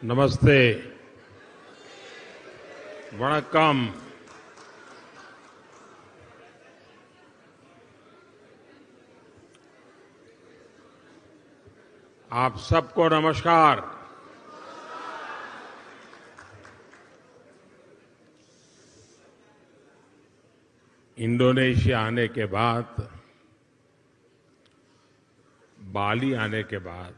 नमस्ते, वणक्कम। आप सबको नमस्कार। इंडोनेशिया आने के बाद, बाली आने के बाद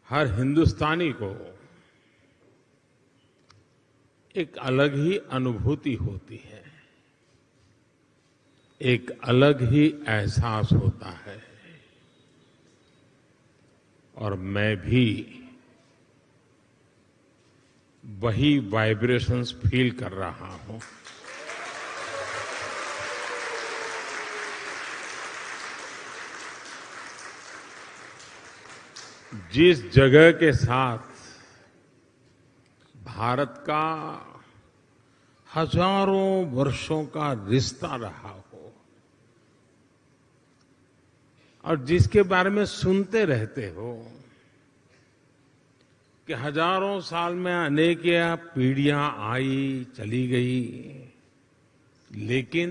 हर हिंदुस्तानी को एक अलग ही अनुभूति होती है, एक अलग ही एहसास होता है। और मैं भी वही वाइब्रेशंस फील कर रहा हूं। जिस जगह के साथ भारत का हजारों वर्षों का रिश्ता रहा हो और जिसके बारे में सुनते रहते हो कि हजारों साल में अनेक पीढ़ियां आई चली गई, लेकिन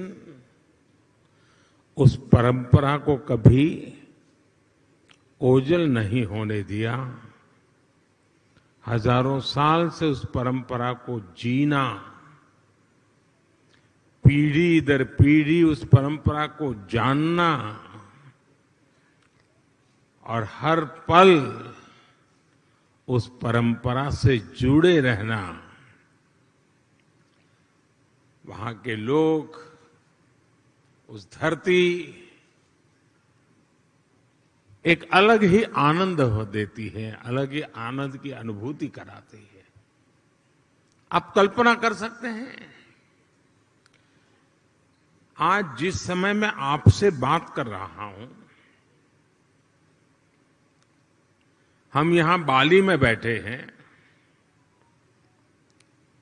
उस परंपरा को कभी ओझल नहीं होने दिया। हजारों साल से उस परंपरा को जीना, पीढ़ी दर पीढ़ी उस परंपरा को जानना और हर पल उस परंपरा से जुड़े रहना, वहां के लोग, उस धरती एक अलग ही आनंद देती है, अलग ही आनंद की अनुभूति कराती है। आप कल्पना कर सकते हैं, आज जिस समय मैं आपसे बात कर रहा हूं, हम यहां बाली में बैठे हैं,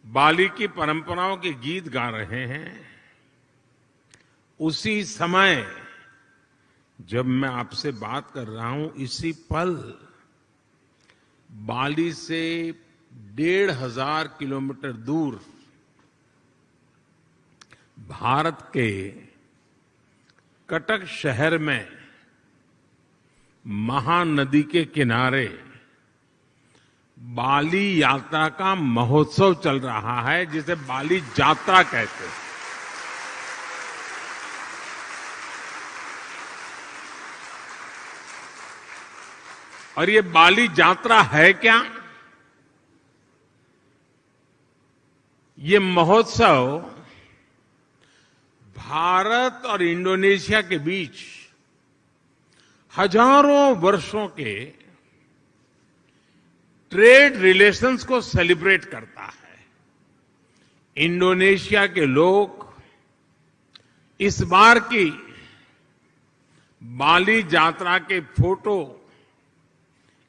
बाली की परंपराओं के गीत गा रहे हैं। उसी समय जब मैं आपसे बात कर रहा हूं, इसी पल बाली से 1,500 किलोमीटर दूर भारत के कटक शहर में महानदी के किनारे बाली यात्रा का महोत्सव चल रहा है, जिसे बाली यात्रा कहते हैं। और ये बाली यात्रा है क्या? ये महोत्सव भारत और इंडोनेशिया के बीच हजारों वर्षों के ट्रेड रिलेशंस को सेलिब्रेट करता है। इंडोनेशिया के लोग इस बार की बाली यात्रा के फोटो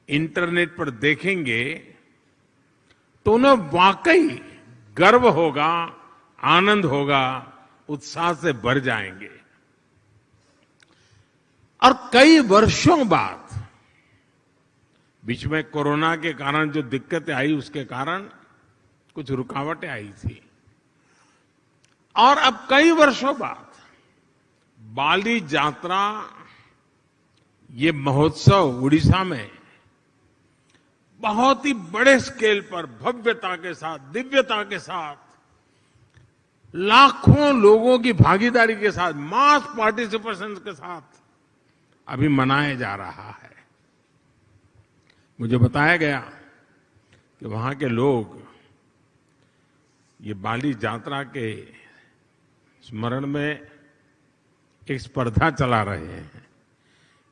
इंटरनेट पर देखेंगे तो उन्हें वाकई गर्व होगा, आनंद होगा, उत्साह से भर जाएंगे। और कई वर्षों बाद, बीच में कोरोना के कारण जो दिक्कतें आई, उसके कारण कुछ रुकावटें आई थी, और अब कई वर्षों बाद बाली यात्रा, ये महोत्सव उड़ीसा में बहुत ही बड़े स्केल पर भव्यता के साथ, दिव्यता के साथ, लाखों लोगों की भागीदारी के साथ, मास पार्टिसिपेशन के साथ अभी मनाया जा रहा है। मुझे बताया गया कि वहां के लोग ये बाली यात्रा के स्मरण में एक स्पर्धा चला रहे हैं।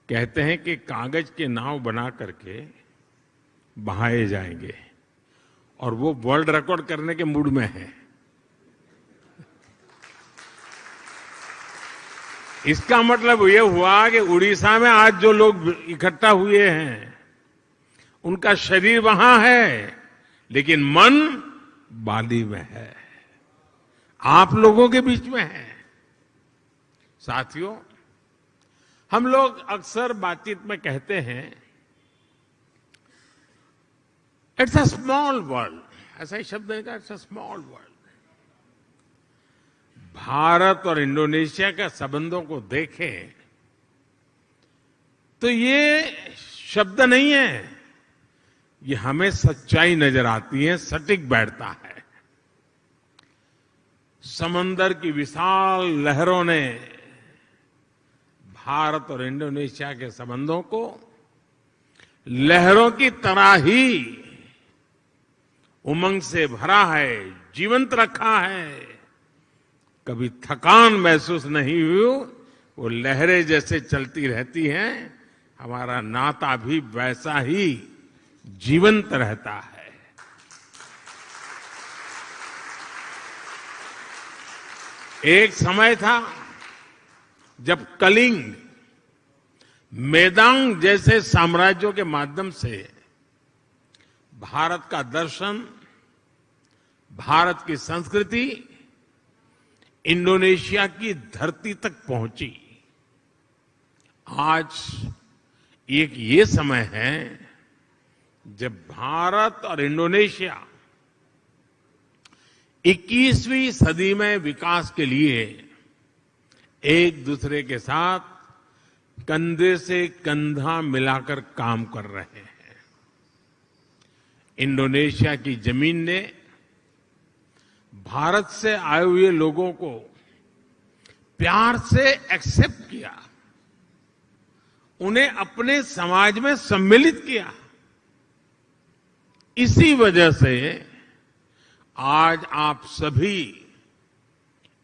कहते हैं कि कागज के नाव बना करके बहाए जाएंगे, और वो वर्ल्ड रिकॉर्ड करने के मूड में है। इसका मतलब ये हुआ कि उड़ीसा में आज जो लोग इकट्ठा हुए हैं, उनका शरीर वहां है, लेकिन मन बाली में है, आप लोगों के बीच में है। साथियों, हम लोग अक्सर बातचीत में कहते हैं इट्स अ स्मॉल वर्ल्ड, ऐसा ही शब्द है, it's a small world. Bharat और इंडोनेशिया के संबंधों को देखें तो ये शब्द नहीं है, ये हमें सच्चाई नजर आती है, सटीक बैठता है। समंदर की विशाल लहरों ने भारत और इंडोनेशिया के संबंधों को लहरों की तरह ही उमंग से भरा है, जीवंत रखा है। कभी थकान महसूस नहीं हुई, वो लहरें जैसे चलती रहती हैं, हमारा नाता भी वैसा ही जीवंत रहता है। एक समय था जब कलिंग, मेदांग जैसे साम्राज्यों के माध्यम से भारत का दर्शन, भारत की संस्कृति इंडोनेशिया की धरती तक पहुंची। आज एक ये समय है जब भारत और इंडोनेशिया 21वीं सदी में विकास के लिए एक दूसरे के साथ कंधे से कंधा मिलाकर काम कर रहे हैं। इंडोनेशिया की जमीन ने भारत से आए हुए लोगों को प्यार से एक्सेप्ट किया, उन्हें अपने समाज में सम्मिलित किया। इसी वजह से आज आप सभी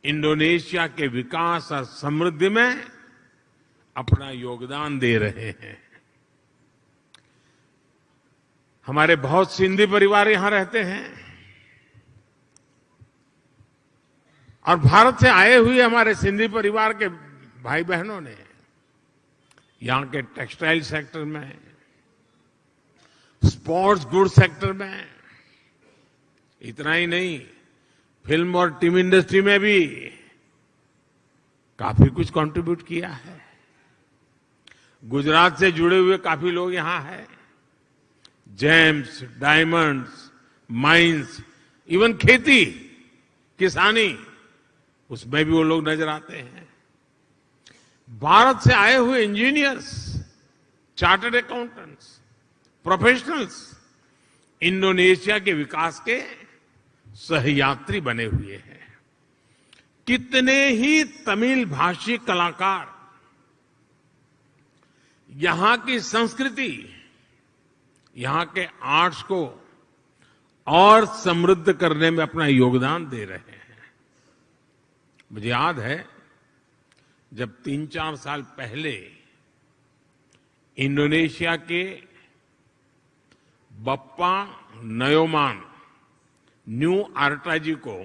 इंडोनेशिया के विकास और समृद्धि में अपना योगदान दे रहे हैं। हमारे बहुत सिंधी परिवार यहां रहते हैं और भारत से आए हुए हमारे सिंधी परिवार के भाई बहनों ने यहां के टेक्सटाइल सेक्टर में, स्पोर्ट्स गुड सेक्टर में, इतना ही नहीं, फिल्म और टीवी इंडस्ट्री में भी काफी कुछ कंट्रीब्यूट किया है। गुजरात से जुड़े हुए काफी लोग यहां हैं। जेम्स, डायमंड्स, माइंस, इवन खेती, किसानी, उसमें भी वो लोग नजर आते हैं। भारत से आए हुए engineers, chartered accountants, professionals Indonesia के विकास के सहयात्री बने हुए हैं। कितने ही तमिल भाषी कलाकार यहां की संस्कृति, यहां के आर्ट्स को और समृद्ध करने में अपना योगदान दे रहे हैं। मुझे याद है जब 3-4 साल पहले इंडोनेशिया के बप्पा नयोमान न्यू आर्टा जी को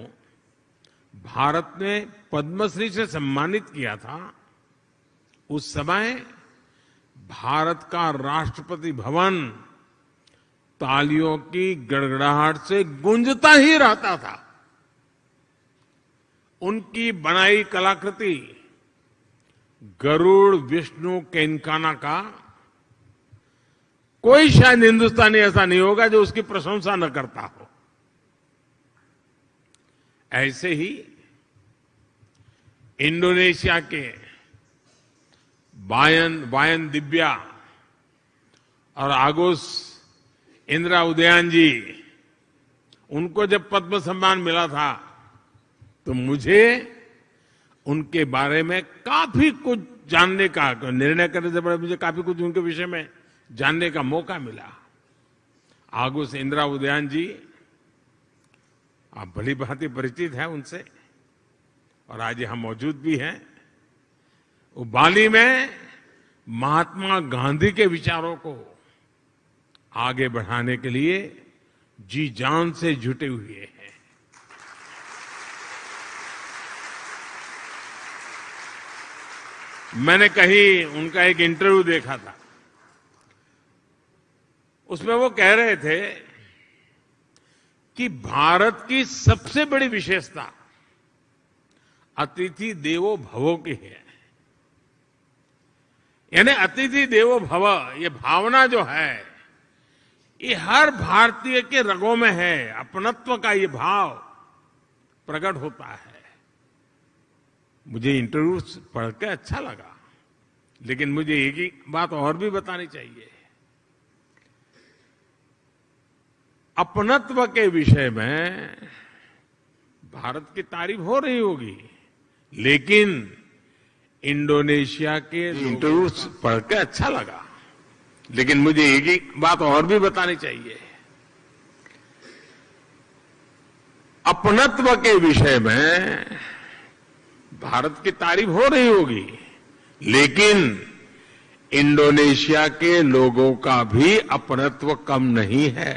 भारत ने पद्मश्री से सम्मानित किया था। उस समय भारत का राष्ट्रपति भवन तालियों की गड़गड़ाहट से गूंजता ही रहता था। उनकी बनाई कलाकृति गरुड़ विष्णु केनकाना का कोई शायद हिंदुस्तानी ऐसा नहीं होगा जो उसकी प्रशंसा न करता हो। ऐसे ही इंडोनेशिया के वायन दिव्या और आगोस इंदिरा उदयन जी, उनको जब पद्म सम्मान मिला था तो मुझे उनके बारे में काफी कुछ जानने का, निर्णय करने से पहले मुझे काफी कुछ उनके विषय में जानने का मौका मिला। आगोस इंदिरा उदयन जी, आप भली भांति परिचित हैं उनसे, और आज यहां मौजूद भी हैं। वो बाली में महात्मा गांधी के विचारों को आगे बढ़ाने के लिए जी जान से जुटे हुए हैं। मैंने कहीं उनका एक इंटरव्यू देखा था। उसमें वो कह रहे थे कि भारत की सबसे बड़ी विशेषता अतिथि देवो भव की है। यानी अतिथि देवो भव, ये भावना जो है ये हर भारतीय के रगों में है। अपनत्व का ये भाव प्रकट होता है। मुझे इंटरव्यू पढ़ के अच्छा लगा, लेकिन मुझे एक ही बात और भी बतानी चाहिए। अपनत्व के विषय में भारत की तारीफ हो रही होगी, लेकिन इंडोनेशिया के इंटरव्यू पढ़ के अच्छा लगा, लेकिन मुझे एक ही बात और भी बतानी चाहिए। अपनत्व के विषय में भारत की तारीफ हो रही होगी, लेकिन इंडोनेशिया के लोगों का भी अपनत्व कम नहीं है।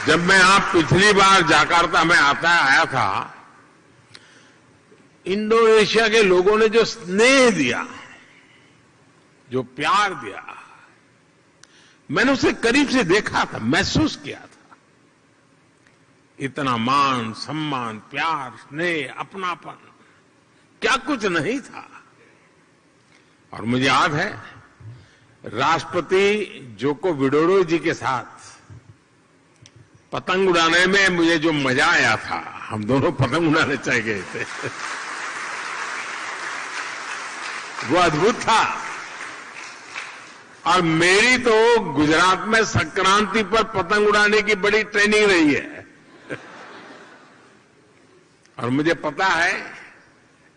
जब मैं पिछली बार जकार्ता में आया था, इंडोनेशिया के लोगों ने जो स्नेह दिया, जो प्यार दिया, मैंने उसे करीब से देखा था, महसूस किया था। इतना मान, सम्मान, प्यार, स्नेह, अपनापन, क्या कुछ नहीं था। और मुझे याद है राष्ट्रपति जोको विडोडो जी के साथ पतंग उड़ाने में मुझे जो मजा आया था, हम दोनों पतंग उड़ाने चले गए थे, वो अद्भुत था। और मेरी तो गुजरात में संक्रांति पर पतंग उड़ाने की बड़ी ट्रेनिंग रही है। और मुझे पता है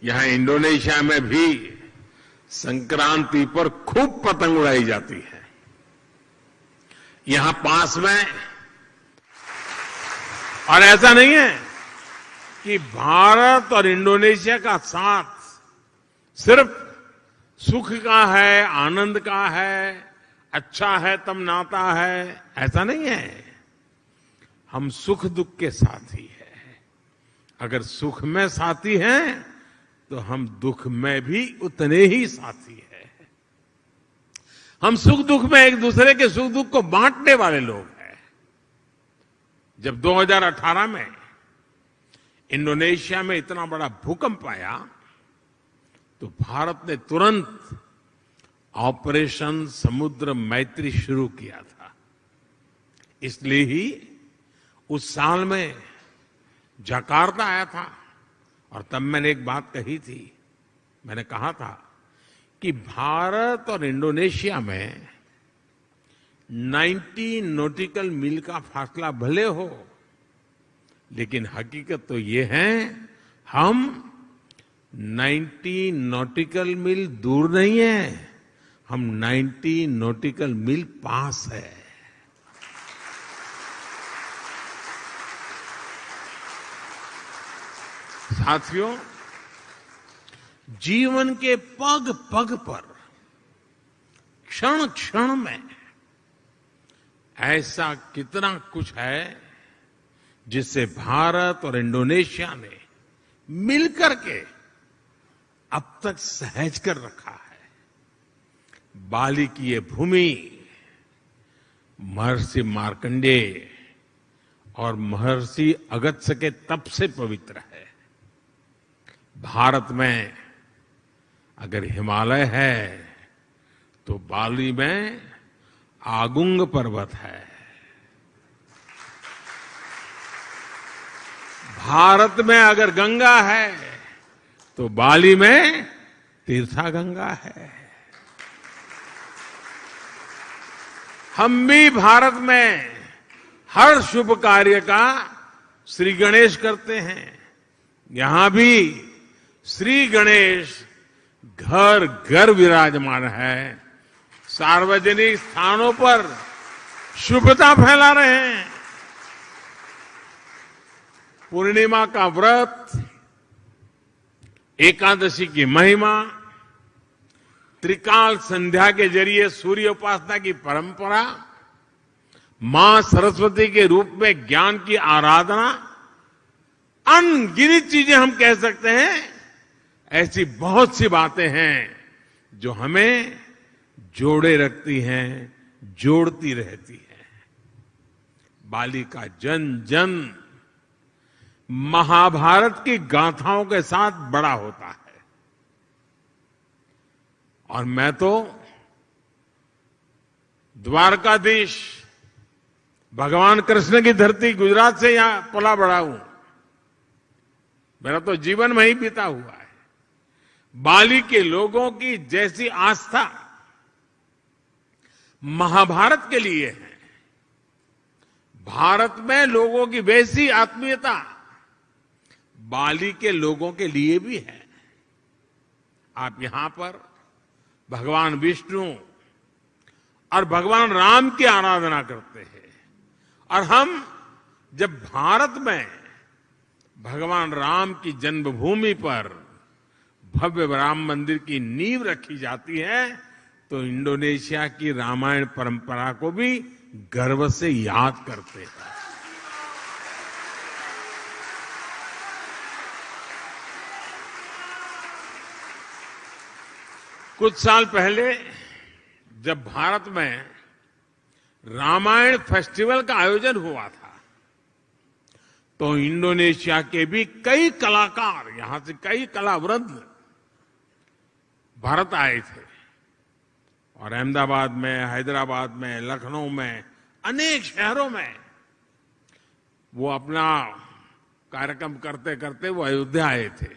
यहां इंडोनेशिया में भी संक्रांति पर खूब पतंग उड़ाई जाती है। यहां पास में, और ऐसा नहीं है कि भारत और इंडोनेशिया का साथ सिर्फ सुख का है, आनंद का है, अच्छा है तब नाता है, ऐसा नहीं है। हम सुख दुख के साथी हैं। अगर सुख में साथी हैं तो हम दुख में भी उतने ही साथी हैं। हम सुख दुख में एक दूसरे के सुख दुख को बांटने वाले लोग हैं। जब 2018 में इंडोनेशिया में इतना बड़ा भूकंप आया तो भारत ने तुरंत ऑपरेशन समुद्र मैत्री शुरू किया था। इसलिए ही उस साल में जकार्ता आया था और तब मैंने एक बात कही थी। मैंने कहा था कि भारत और इंडोनेशिया में 90 नॉटिकल मील का फासला भले हो, लेकिन हकीकत तो ये है हम 90 नॉटिकल मील दूर नहीं है, हम 90 नॉटिकल मील पास है। साथियों, जीवन के पग पग पर, क्षण क्षण में ऐसा कितना कुछ है जिससे भारत और इंडोनेशिया ने मिलकर के अब तक सहज कर रखा है। बाली की ये भूमि महर्षि मार्कंडेय और महर्षि अगस्त्य के तप से पवित्र है। भारत में अगर हिमालय है तो बाली में आगुंग पर्वत है। भारत में अगर गंगा है तो बाली में तीर्था गंगा है। हम भी भारत में हर शुभ कार्य का श्री गणेश करते हैं। यहां भी श्री गणेश घर घर विराजमान है। सार्वजनिक स्थानों पर शुभता फैला रहे हैं। पूर्णिमा का व्रत, एकादशी की महिमा, त्रिकाल संध्या के जरिए सूर्य उपासना की परंपरा, मां सरस्वती के रूप में ज्ञान की आराधना, अनगिनत चीजें हम कह सकते हैं। ऐसी बहुत सी बातें हैं जो हमें जोड़े रखती हैं, जोड़ती रहती हैं। बाली का जन जन महाभारत की गाथाओं के साथ बड़ा होता है। और मैं तो द्वारकाधीश भगवान कृष्ण की धरती गुजरात से यहां पला बड़ा हूं। मेरा तो जीवन वहीं बीता हुआ है। बाली के लोगों की जैसी आस्था महाभारत के लिए है, भारत में लोगों की वैसी आत्मीयता बाली के लोगों के लिए भी है। आप यहां पर भगवान विष्णु और भगवान राम की आराधना करते हैं, और हम जब भारत में भगवान राम की जन्मभूमि पर भव्य राम मंदिर की नींव रखी जाती है, तो इंडोनेशिया की रामायण परंपरा को भी गर्व से याद करते हैं। कुछ साल पहले जब भारत में रामायण फेस्टिवल का आयोजन हुआ था, तो इंडोनेशिया के भी कई कलाकार, यहां से कई कलावृंद भारत आए थे, और अहमदाबाद में, हैदराबाद में, लखनऊ में, अनेक शहरों में वो अपना कार्यक्रम करते करते वो अयोध्या आए थे।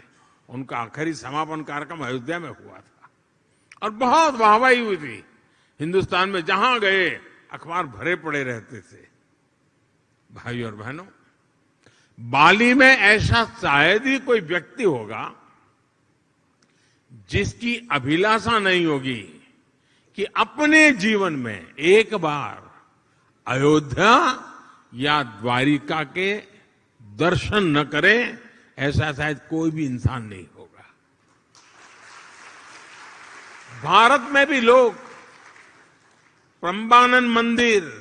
उनका आखिरी समापन कार्यक्रम अयोध्या में हुआ था और बहुत वाहवाही हुई थी। हिंदुस्तान में जहां गए अखबार भरे पड़े रहते थे। भाई और बहनों, बाली में ऐसा शायद ही कोई व्यक्ति होगा जिसकी अभिलाषा नहीं होगी कि अपने जीवन में एक बार अयोध्या या द्वारिका के दर्शन न करे, ऐसा शायद कोई भी इंसान नहीं होगा। भारत में भी लोग प्रम्बानन मंदिर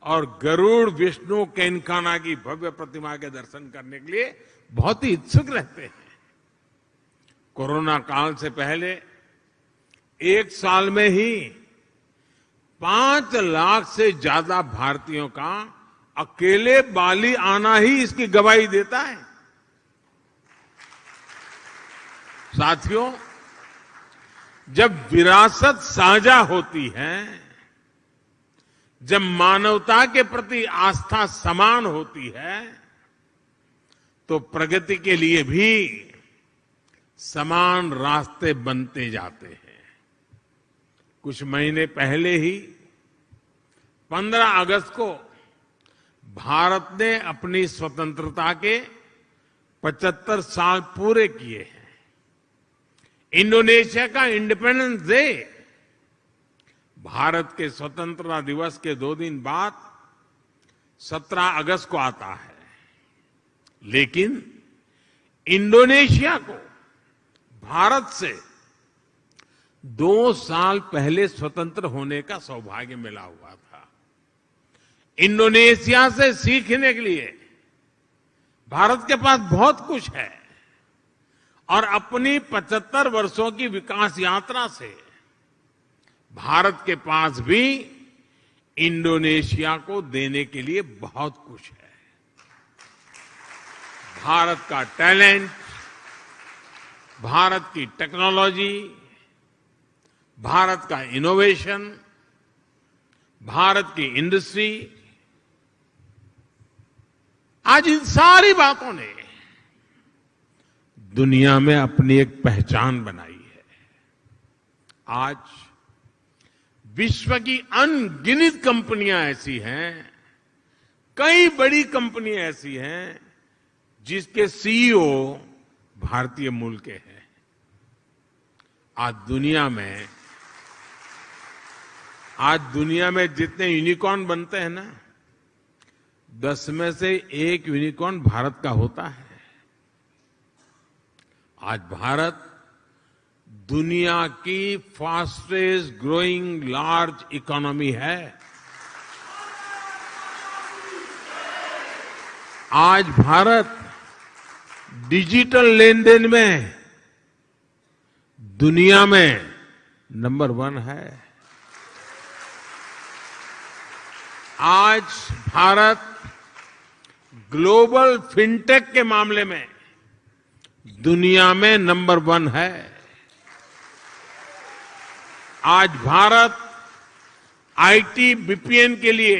और गरुड़ विष्णु केनकाना की भव्य प्रतिमा के दर्शन करने के लिए बहुत ही इच्छुक रहते हैं। कोरोना काल से पहले एक साल में ही 5 लाख से ज्यादा भारतीयों का अकेले बाली आना ही इसकी गवाही देता है। साथियों, जब विरासत साझा होती है, जब मानवता के प्रति आस्था समान होती है, तो प्रगति के लिए भी समान रास्ते बनते जाते हैं। कुछ महीने पहले ही 15 अगस्त को भारत ने अपनी स्वतंत्रता के 75 साल पूरे किए हैं। इंडोनेशिया का इंडिपेंडेंस डे भारत के स्वतंत्रता दिवस के 2 दिन बाद 17 अगस्त को आता है, लेकिन इंडोनेशिया को भारत से 2 साल पहले स्वतंत्र होने का सौभाग्य मिला हुआ था। इंडोनेशिया से सीखने के लिए भारत के पास बहुत कुछ है, और अपनी 75 वर्षों की विकास यात्रा से भारत के पास भी इंडोनेशिया को देने के लिए बहुत कुछ है। भारत का टैलेंट, भारत की टेक्नोलॉजी, भारत का इनोवेशन, भारत की इंडस्ट्री, आज इन सारी बातों ने दुनिया में अपनी एक पहचान बनाई है। आज विश्व की अनगिनत कंपनियां ऐसी हैं, कई बड़ी कंपनियां ऐसी हैं जिसके सीईओ भारतीय मूल के हैं। आज दुनिया में जितने यूनिकॉर्न बनते हैं ना, 10 में से 1 यूनिकॉर्न भारत का होता है। आज भारत दुनिया की फास्टेस्ट ग्रोइंग लार्ज इकोनॉमी है। आज भारत डिजिटल लेन देन में दुनिया में नंबर 1 है। आज भारत ग्लोबल फिनटेक के मामले में दुनिया में नंबर 1 है। आज भारत आईटी बीपीएन के लिए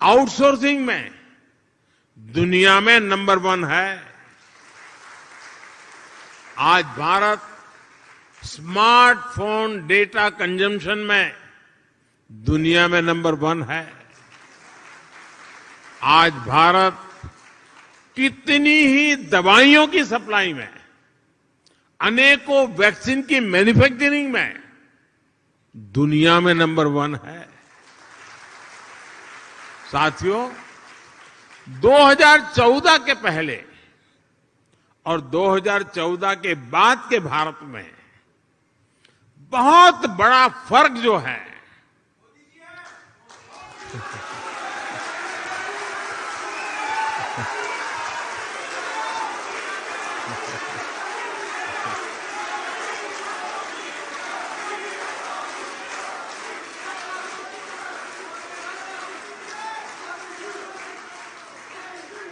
आउटसोर्सिंग में दुनिया में नंबर 1 है। आज भारत स्मार्टफोन डेटा कंजम्पशन में दुनिया में नंबर 1 है। आज भारत कितनी ही दवाइयों की सप्लाई में, अनेकों वैक्सीन की मैन्युफैक्चरिंग में दुनिया में नंबर 1 है। साथियों, 2014 के पहले और 2014 के बाद के भारत में बहुत बड़ा फर्क जो है,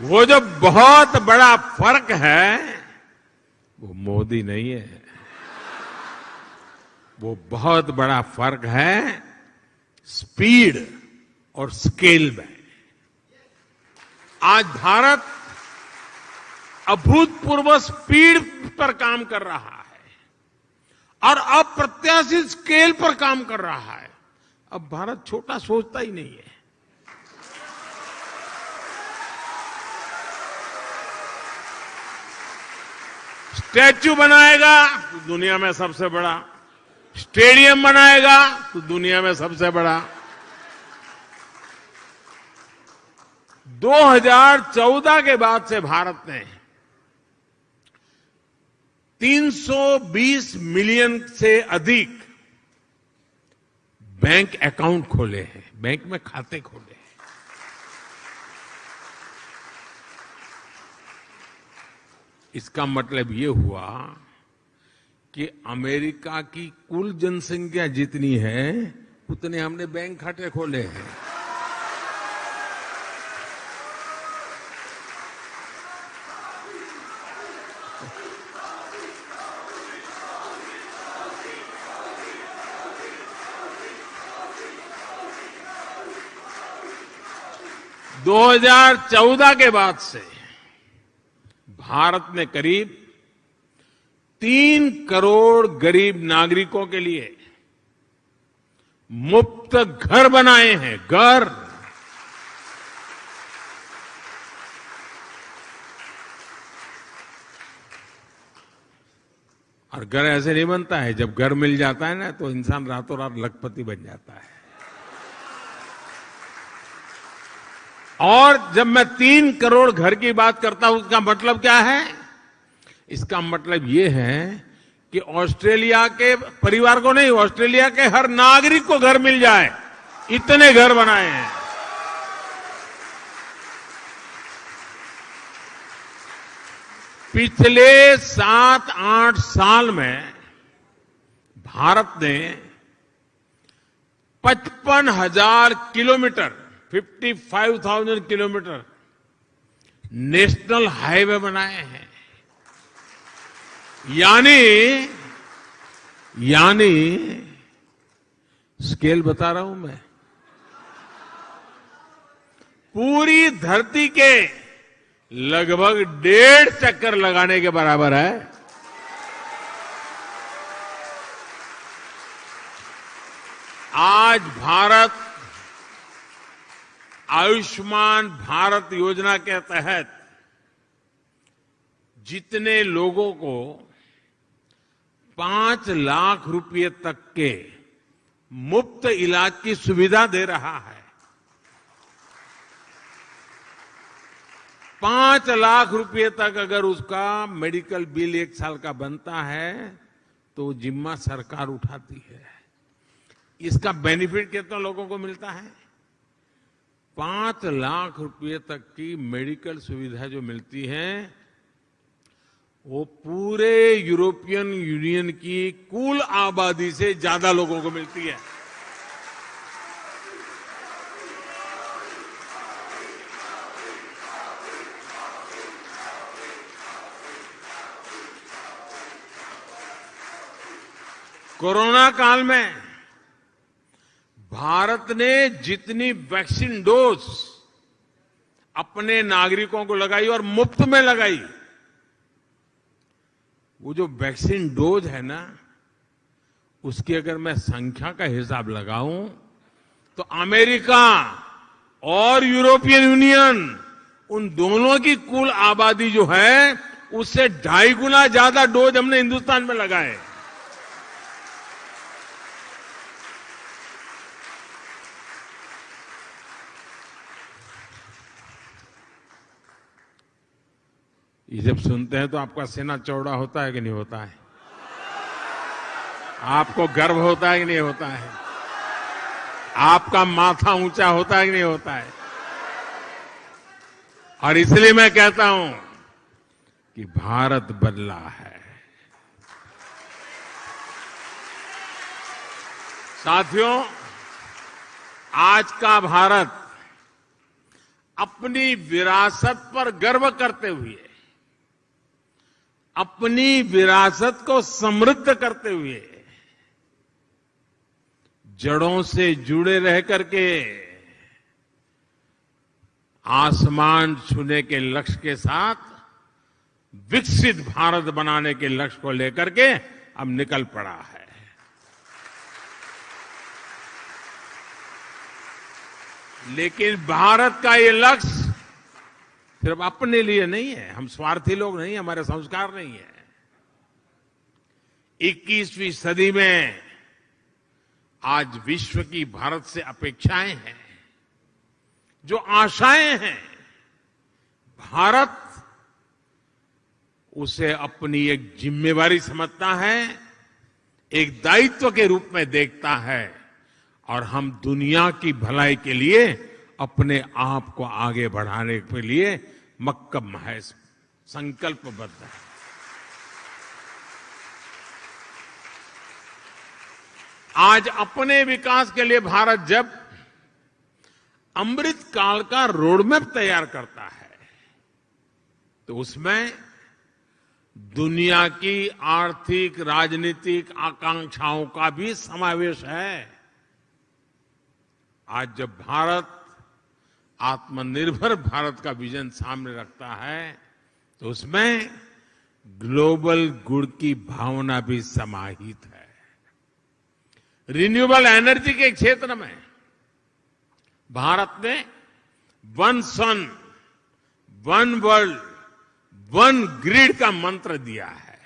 वो जो बहुत बड़ा फर्क है वो मोदी नहीं है, वो बहुत बड़ा फर्क है स्पीड और स्केल में। आज भारत अभूतपूर्व स्पीड पर काम कर रहा है और अप्रत्याशित स्केल पर काम कर रहा है। अब भारत छोटा सोचता ही नहीं है। स्टैच्यू बनाएगा तो दुनिया में सबसे बड़ा, स्टेडियम बनाएगा तो दुनिया में सबसे बड़ा। 2014 के बाद से भारत ने 320 मिलियन से अधिक बैंक अकाउंट खोले हैं, बैंक में खाते खोले हैं। इसका मतलब ये हुआ कि अमेरिका की कुल जनसंख्या जितनी है उतने हमने बैंक खाते खोले हैं। दो 2014 के बाद से भारत ने करीब 3 करोड़ गरीब नागरिकों के लिए मुफ्त घर बनाए हैं। घर और घर ऐसे नहीं बनता है, जब घर मिल जाता है ना तो इंसान रातों रात लखपति बन जाता है। और जब मैं 3 करोड़ घर की बात करता हूं, उसका मतलब क्या है? इसका मतलब यह है कि ऑस्ट्रेलिया के परिवार को नहीं, ऑस्ट्रेलिया के हर नागरिक को घर मिल जाए, इतने घर बनाए हैं। पिछले 7-8 साल में भारत ने 55,000 किलोमीटर 55,000 किलोमीटर नेशनल हाईवे बनाए हैं। यानी स्केल बता रहा हूं मैं, पूरी धरती के लगभग 1.5 चक्कर लगाने के बराबर है। आज भारत आयुष्मान भारत योजना के तहत जितने लोगों को 5 लाख रुपए तक के मुफ्त इलाज की सुविधा दे रहा है, 5 लाख रुपए तक अगर उसका मेडिकल बिल 1 साल का बनता है तो जिम्मा सरकार उठाती है। इसका बेनिफिट कितना लोगों को मिलता है? 5 लाख रुपए तक की मेडिकल सुविधा जो मिलती है वो पूरे यूरोपियन यूनियन की कुल आबादी से ज्यादा लोगों को मिलती है। कोरोना काल में भारत ने जितनी वैक्सीन डोज अपने नागरिकों को लगाई और मुफ्त में लगाई, वो जो वैक्सीन डोज है ना, उसकी अगर मैं संख्या का हिसाब लगाऊं तो अमेरिका और यूरोपियन यूनियन, उन दोनों की कुल आबादी जो है उससे 2.5 गुना ज्यादा डोज हमने हिंदुस्तान में लगाए। ये जब सुनते हैं तो आपका सीना चौड़ा होता है कि नहीं होता है? आपको गर्व होता है कि नहीं होता है? आपका माथा ऊंचा होता है कि नहीं होता है? और इसलिए मैं कहता हूं कि भारत बदला है। साथियों, आज का भारत अपनी विरासत पर गर्व करते हुए, अपनी विरासत को समृद्ध करते हुए, जड़ों से जुड़े रह करके आसमान छूने के लक्ष्य के साथ विकसित भारत बनाने के लक्ष्य को लेकर के अब निकल पड़ा है। लेकिन भारत का ये लक्ष्य सिर्फ अपने लिए नहीं है। हम स्वार्थी लोग नहीं, हमारे संस्कार नहीं है। 21वीं सदी में आज विश्व की भारत से अपेक्षाएं हैं, जो आशाएं हैं, भारत उसे अपनी एक जिम्मेवारी समझता है, एक दायित्व के रूप में देखता है, और हम दुनिया की भलाई के लिए अपने आप को आगे बढ़ाने के लिए मक्कम है, संकल्पबद्ध है। आज अपने विकास के लिए भारत जब अमृत काल का रोडमैप तैयार करता है, तो उसमें दुनिया की आर्थिक राजनीतिक आकांक्षाओं का भी समावेश है। आज जब भारत आत्मनिर्भर भारत का विजन सामने रखता है, तो उसमें ग्लोबल गुड की भावना भी समाहित है। रिन्यूएबल एनर्जी के क्षेत्र में भारत ने वन सन, वन वर्ल्ड, वन ग्रिड का मंत्र दिया है।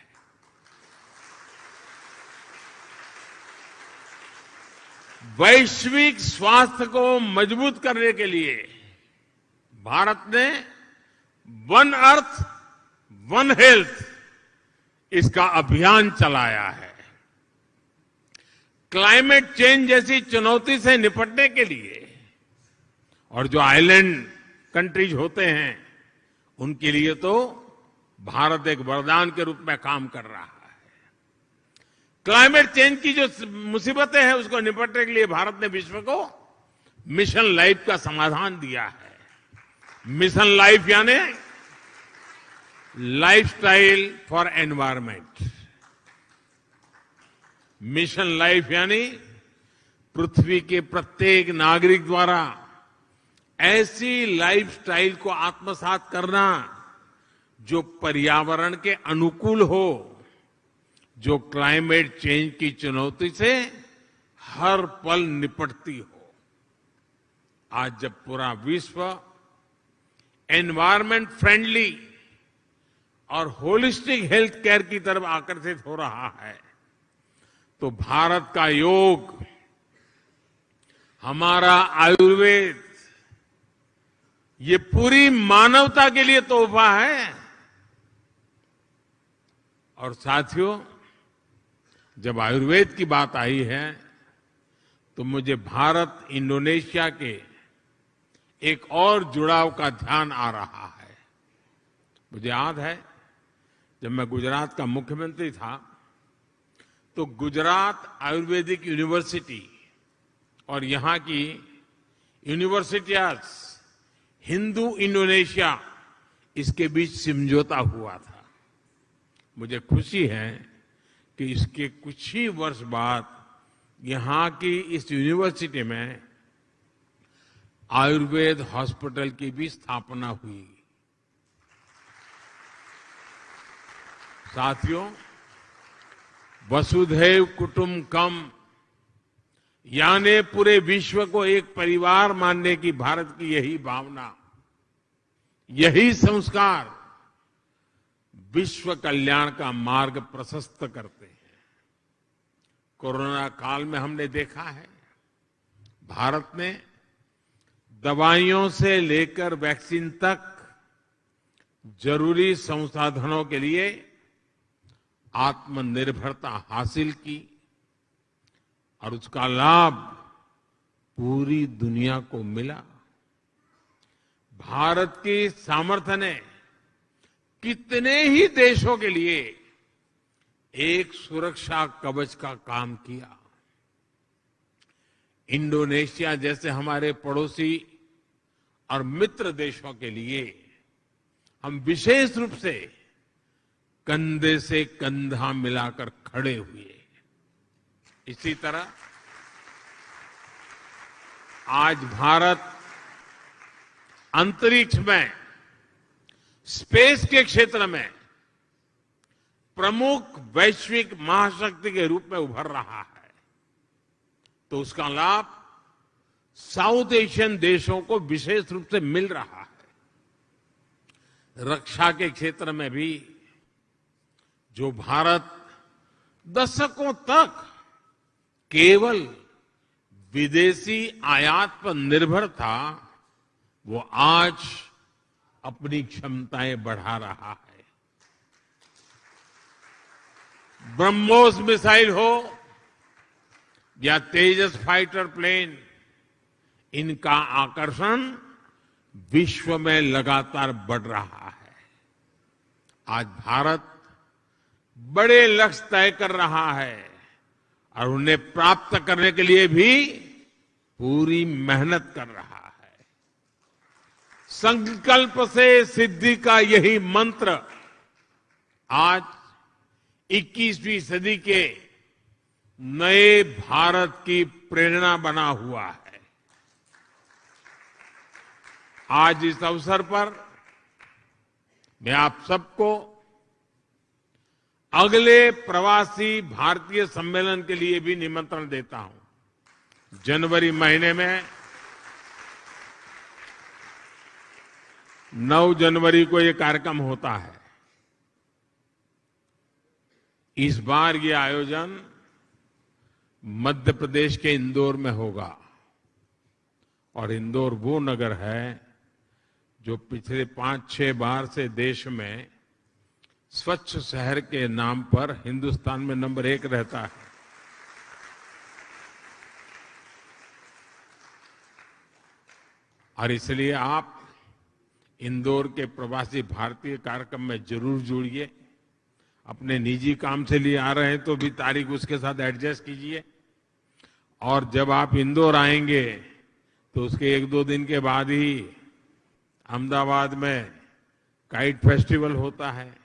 वैश्विक स्वास्थ्य को मजबूत करने के लिए भारत ने वन अर्थ, वन हेल्थ, इसका अभियान चलाया है। क्लाइमेट चेंज जैसी चुनौती से निपटने के लिए, और जो आइलैंड कंट्रीज होते हैं, उनके लिए तो भारत एक वरदान के रूप में काम कर रहा है। क्लाइमेट चेंज की जो मुसीबतें हैं, उसको निपटने के लिए भारत ने विश्व को मिशन लाइफ का समाधान दिया है। मिशन लाइफ यानी lifestyle for environment. Mission life यानी पृथ्वी के प्रत्येक नागरिक द्वारा ऐसी लाइफस्टाइल को आत्मसात करना जो पर्यावरण के अनुकूल हो, जो क्लाइमेट चेंज की चुनौती से हर पल निपटती हो। आज जब पूरा विश्व एनवायरमेंट फ्रेंडली और होलिस्टिक हेल्थ केयर की तरफ आकर्षित हो रहा है, तो भारत का योग, हमारा आयुर्वेद, ये पूरी मानवता के लिए तोहफा है। और साथियों, जब आयुर्वेद की बात आई है, तो मुझे भारत इंडोनेशिया के एक और जुड़ाव का ध्यान आ रहा है। मुझे याद है जब मैं गुजरात का मुख्यमंत्री था तो गुजरात आयुर्वेदिक यूनिवर्सिटी और यहां की यूनिवर्सिटीज हिंदू इंडोनेशिया इसके बीच समझौता हुआ था। मुझे खुशी है कि इसके कुछ ही वर्ष बाद यहां की इस यूनिवर्सिटी में आयुर्वेद हॉस्पिटल की भी स्थापना हुई। साथियों, वसुधैव कुटुंबकम यानी पूरे विश्व को एक परिवार मानने की भारत की यही भावना, यही संस्कार विश्व कल्याण का मार्ग प्रशस्त करते हैं। कोरोना काल में हमने देखा है भारत ने दवाइयों से लेकर वैक्सीन तक जरूरी संसाधनों के लिए आत्मनिर्भरता हासिल की और उसका लाभ पूरी दुनिया को मिला। भारत की सामर्थ्य ने कितने ही देशों के लिए एक सुरक्षा कवच का काम किया। इंडोनेशिया जैसे हमारे पड़ोसी और मित्र देशों के लिए हम विशेष रूप से कंधे से कंधा मिलाकर खड़े हुए। इसी तरह आज भारत अंतरिक्ष में, स्पेस के क्षेत्र में प्रमुख वैश्विक महाशक्ति के रूप में उभर रहा है, तो उसका लाभ साउथ एशियन देशों को विशेष रूप से मिल रहा है। रक्षा के क्षेत्र में भी जो भारत दशकों तक केवल विदेशी आयात पर निर्भर था, वो आज अपनी क्षमताएं बढ़ा रहा है। ब्रह्मोस मिसाइल हो या तेजस फाइटर प्लेन, इनका आकर्षण विश्व में लगातार बढ़ रहा है। आज भारत बड़े लक्ष्य तय कर रहा है और उन्हें प्राप्त करने के लिए भी पूरी मेहनत कर रहा है। संकल्प से सिद्धि का यही मंत्र आज 21वीं सदी के नए भारत की प्रेरणा बना हुआ है। आज इस अवसर पर मैं आप सबको अगले प्रवासी भारतीय सम्मेलन के लिए भी निमंत्रण देता हूं। जनवरी महीने में 9 जनवरी को यह कार्यक्रम होता है। इस बार ये आयोजन मध्य प्रदेश के इंदौर में होगा और इंदौर वो नगर है जो पिछले 5-6 बार से देश में स्वच्छ शहर के नाम पर हिंदुस्तान में नंबर 1 रहता है। और इसलिए आप इंदौर के प्रवासी भारतीय कार्यक्रम में जरूर जुड़िए। अपने निजी काम से लिए आ रहे हैं तो भी तारीख उसके साथ एडजस्ट कीजिए। और जब आप इंदौर आएंगे तो उसके 1-2 दिन के बाद ही अहमदाबाद में काइट फेस्टिवल होता है।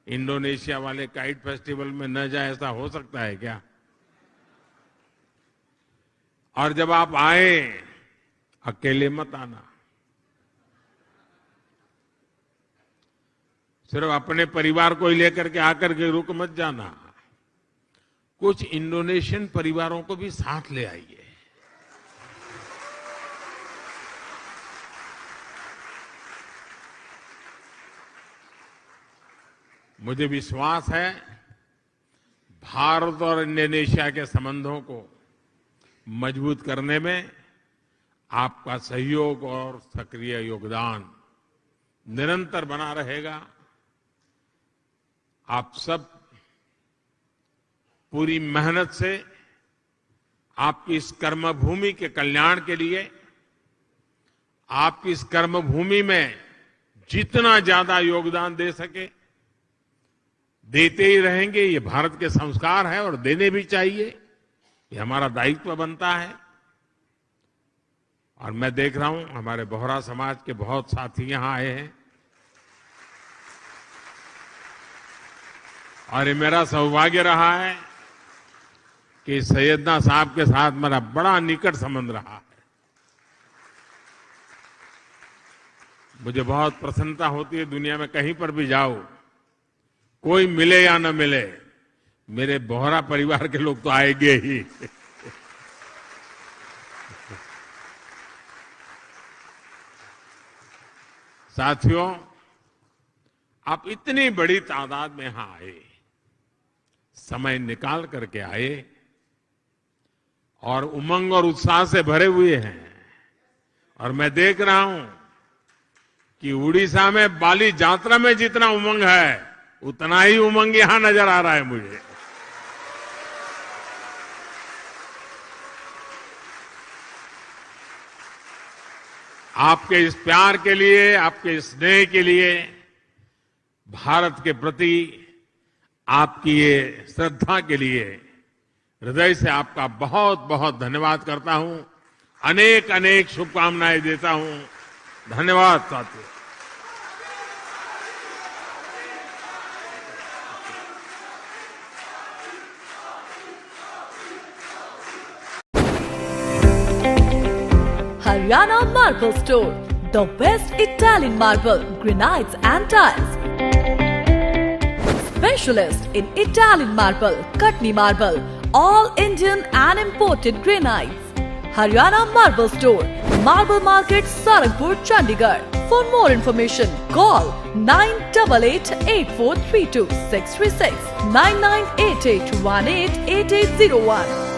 इंडोनेशिया वाले काइट फेस्टिवल में न जाए ऐसा हो सकता है क्या? और जब आप आए, अकेले मत आना। सिर्फ अपने परिवार को ही लेकर के आकर के रुक मत जाना। कुछ इंडोनेशियन परिवारों को भी साथ ले आइए। मुझे विश्वास है भारत और इंडोनेशिया के संबंधों को मजबूत करने में आपका सहयोग और सक्रिय योगदान निरंतर बना रहेगा। आप सब पूरी मेहनत से आपकी इस कर्मभूमि के कल्याण के लिए, आपकी इस कर्मभूमि में जितना ज्यादा योगदान दे सके देते ही रहेंगे, ये भारत के संस्कार है और देने भी चाहिए, ये हमारा दायित्व बनता है। और मैं देख रहा हूं हमारे बोहरा समाज के बहुत साथी यहां आए हैं और ये मेरा सौभाग्य रहा है कि सैयदना साहब के साथ मेरा बड़ा निकट संबंध रहा है। मुझे बहुत प्रसन्नता होती है, दुनिया में कहीं पर भी जाओ, कोई मिले या न मिले, मेरे बोहरा परिवार के लोग तो आएंगे ही। साथियों, आप इतनी बड़ी तादाद में यहां आए, समय निकाल करके आए और उमंग और उत्साह से भरे हुए हैं। और मैं देख रहा हूं कि उड़ीसा में बाली यात्रा में जितना उमंग है, उतना ही उमंग यहां नजर आ रहा है मुझे। आपके इस प्यार के लिए, आपके स्नेह के लिए, भारत के प्रति आपकी ये श्रद्धा के लिए हृदय से आपका बहुत बहुत धन्यवाद करता हूं। अनेक अनेक शुभकामनाएं देता हूं। धन्यवाद साथियों। Haryana Marble Store, the best Italian marble, granites and tiles. Specialist in Italian marble, Katni marble, all Indian and imported granites. Haryana Marble Store, Marble Market, Sarakpur, Chandigarh. For more information, call 9888 8432 636 9988 188801.